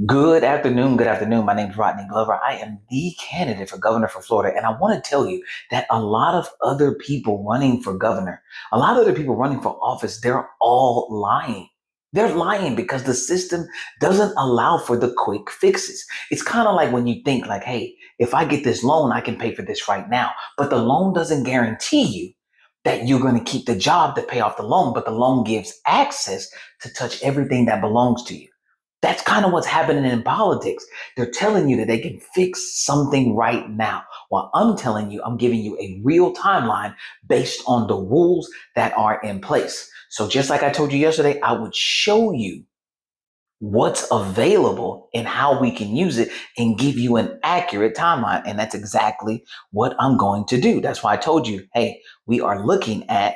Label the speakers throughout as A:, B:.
A: Good afternoon. Good afternoon. My name is Rodney Glover. I am the candidate for governor for Florida. And I want to tell you that a lot of other people running for governor, a lot of other people running for office, they're all lying. They're lying because the system doesn't allow for the quick fixes. It's kind of like when you think like, hey, if I get this loan, I can pay for this right now. But the loan doesn't guarantee you that you're going to keep the job to pay off the loan, but the loan gives access to touch everything that belongs to you. That's kind of what's happening in politics. They're telling you that they can fix something right now. While I'm telling you, I'm giving you a real timeline based on the rules that are in place. So just like I told you yesterday, I would show you what's available and how we can use it and give you an accurate timeline. And that's exactly what I'm going to do. That's why I told you, hey, we are looking at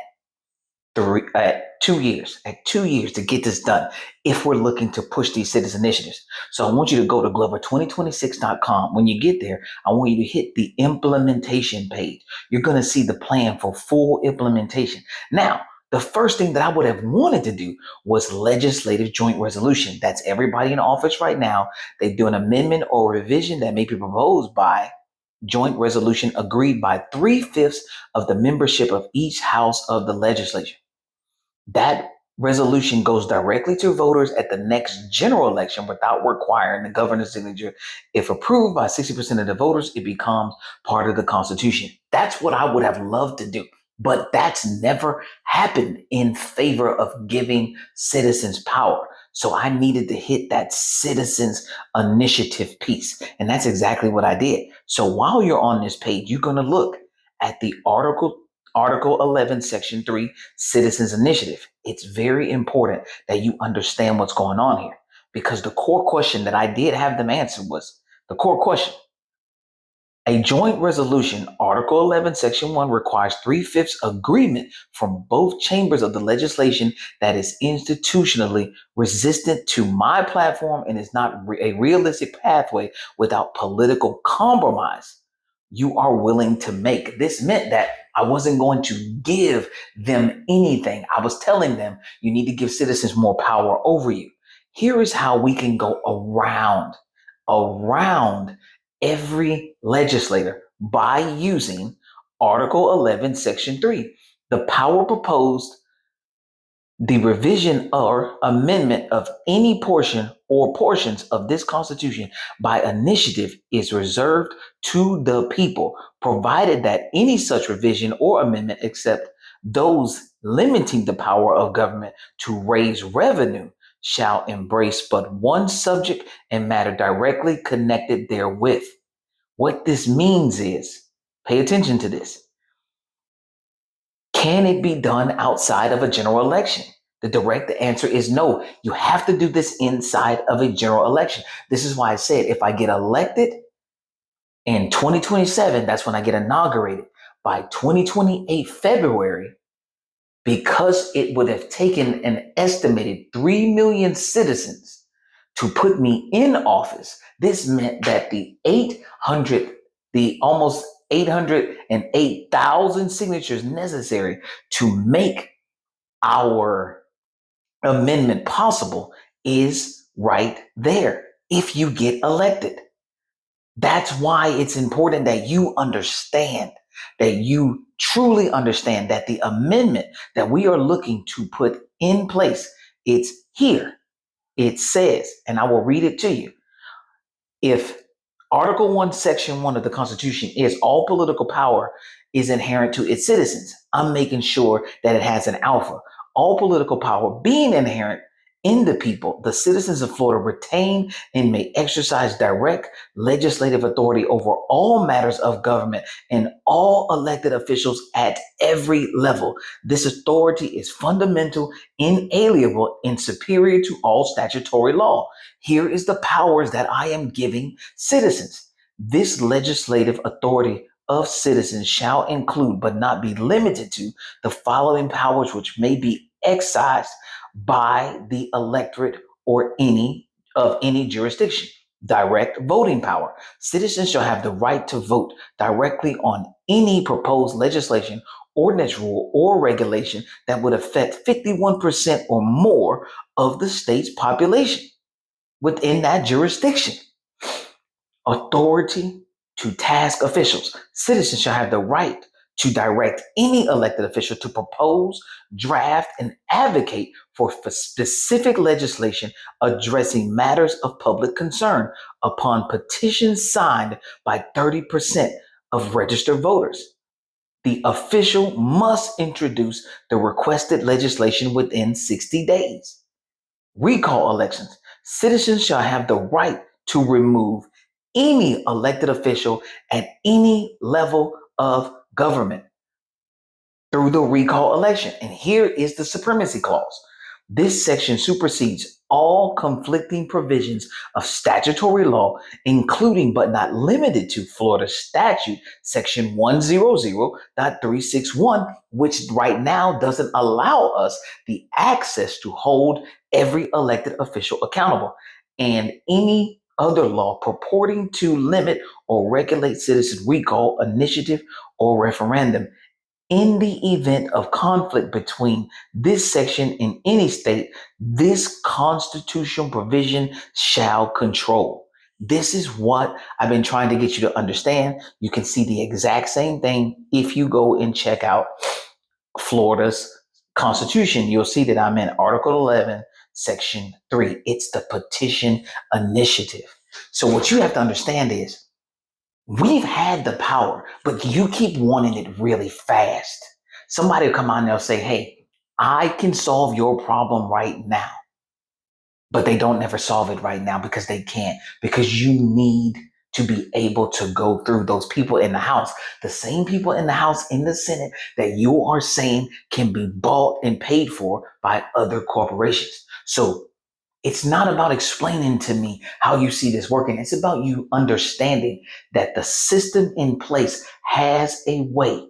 A: 2 years, at 2 years to get this done if we're looking to push these citizen initiatives. So I want you to go to Glover2026.com. When you get there, I want you to hit the implementation page. You're going to see the plan for full implementation. Now, the first thing that I would have wanted to do was legislative joint resolution. That's everybody in office right now. They do an amendment or revision that may be proposed by joint resolution agreed by three-fifths of the membership of each house of the legislature. That resolution goes directly to voters at the next general election without requiring the governor's signature. If approved by 60% of the voters, it becomes part of the Constitution. That's what I would have loved to do. But that's never happened in favor of giving citizens power. So I needed to hit that citizens initiative piece. And that's exactly what I did. So while you're on this page, you're going to look at the Article 11, Section 3, Citizens Initiative. It's very important that you understand what's going on here because the core question that I did have them answer was the core question. A joint resolution, Article 11, Section 1, requires three-fifths agreement from both chambers of the legislation that is institutionally resistant to my platform and is not a realistic pathway without political compromise you are willing to make. This meant that I wasn't going to give them anything. I was telling them you need to give citizens more power over you. Here is how we can go around every legislator by using Article 11, Section 3. The power proposed the revision or amendment of any portion or portions of this Constitution by initiative is reserved to the people, provided that any such revision or amendment, except those limiting the power of government to raise revenue, shall embrace but one subject and matter directly connected therewith. What this means is, pay attention to this. Can it be done outside of a general election? The direct answer is no. You have to do this inside of a general election. This is why I said if I get elected in 2027, that's when I get inaugurated. By 2028 February, because it would have taken an estimated 3 million citizens to put me in office, this meant that the almost 808,000 signatures necessary to make our amendment possible is right there if you get elected. That's why it's important that you understand, that you truly understand that the amendment that we are looking to put in place, it's here. It says, and I will read it to you. If Article 1, Section 1 of the Constitution is all political power is inherent to its citizens, I'm making sure that it has an alpha. All political power being inherent in the people, the citizens of Florida retain and may exercise direct legislative authority over all matters of government and all elected officials at every level. This authority is fundamental, inalienable, and superior to all statutory law. Here is the powers that I am giving citizens. This legislative authority of citizens shall include, but not be limited to, the following powers which may be excised by the electorate or any jurisdiction. Direct voting power. Citizens shall have the right to vote directly on any proposed legislation, ordinance, rule, or regulation that would affect 51% or more of the state's population. within that jurisdiction. Authority to task officials. Citizens shall have the right to direct any elected official to propose, draft, and advocate for specific legislation addressing matters of public concern upon petitions signed by 30% of registered voters. The official must introduce the requested legislation within 60 days. Recall elections. Citizens shall have the right to remove any elected official at any level of government through the recall election. And here is the supremacy clause. This section supersedes all conflicting provisions of statutory law, including but not limited to Florida statute section 100.361, which right now doesn't allow us the access to hold every elected official accountable, and any other law purporting to limit or regulate citizen recall, initiative, or referendum. In the event of conflict between this section in any state, this constitutional provision shall control. This is what I've been trying to get you to understand. You can see the exact same thing if you go and check out Florida's Constitution. You'll see that I'm in Article 11, Section 3. It's the petition initiative. So what you have to understand is we've had the power, but you keep wanting it really fast. Somebody will come on and they'll say, hey, I can solve your problem right now. But they don't never solve it right now because they can't, because you need to be able to go through those people in the House, the same people in the House, in the Senate that you are saying can be bought and paid for by other corporations. So it's not about explaining to me how you see this working. It's about you understanding that the system in place has a way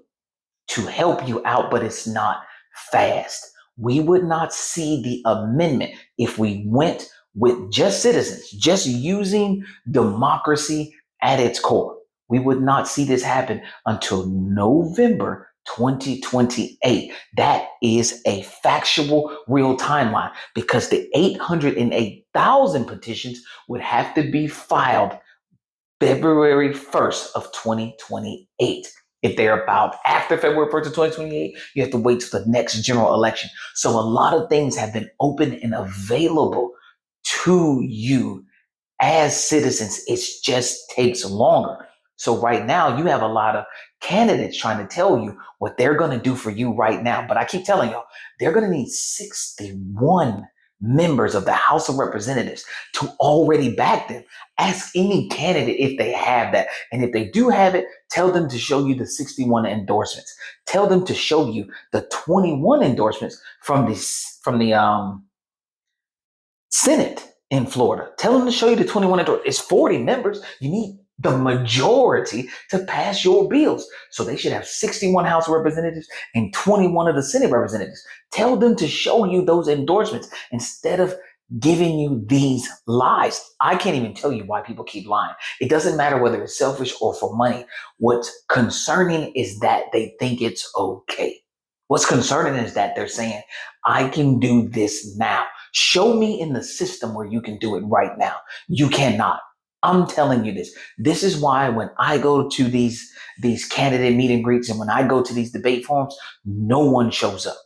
A: to help you out, but it's not fast. We would not see the amendment if we went with just citizens, just using democracy at its core. We would not see this happen until November 2028. That is a factual real timeline because the 808,000 petitions would have to be filed February 1st of 2028. If they're about after February 1st of 2028, you have to wait till the next general election. So a lot of things have been open and available to you as citizens. It just takes longer. So right now you have a lot of candidates trying to tell you what they're going to do for you right now. But I keep telling y'all, they're going to need 61 members of the House of Representatives to already back them. Ask any candidate if they have that. And if they do have it, tell them to show you the 61 endorsements. Tell them to show you the 21 endorsements from the Senate in Florida. Tell them to show you the 21 endorsements. It's 40 members. You need the majority to pass your bills. So they should have 61 House Representatives and 21 of the Senate representatives. Tell them to show you those endorsements instead of giving you these lies. I can't even tell you why people keep lying. It doesn't matter whether it's selfish or for money. What's concerning is that they think it's okay. What's concerning is that they're saying, I can do this now. Show me in the system where you can do it right now. You cannot. I'm telling you this. This is why when I go to these candidate meet and greets and when I go to these debate forums, no one shows up.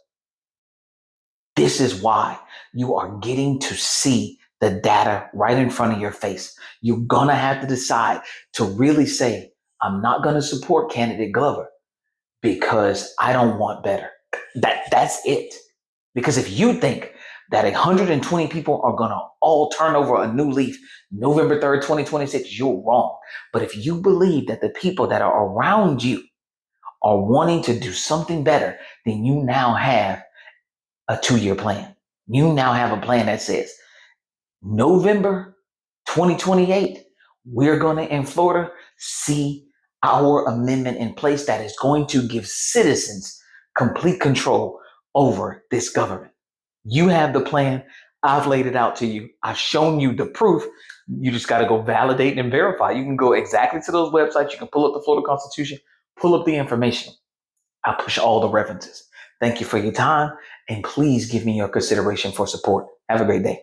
A: This is why you are getting to see the data right in front of your face. You're going to have to decide to really say, I'm not going to support candidate Glover because I don't want better. That's it. Because if you think that 120 people are going to all turn over a new leaf November 3rd, 2026, you're wrong. But if you believe that the people that are around you are wanting to do something better, then you now have a 2-year plan. You now have a plan that says November 2028, we're going to, in Florida, see our amendment in place that is going to give citizens complete control over this government. You have the plan. I've laid it out to you. I've shown you the proof. You just got to go validate and verify. You can go exactly to those websites. You can pull up the Florida Constitution, pull up the information. I'll push all the references. Thank you for your time, and please give me your consideration for support. Have a great day.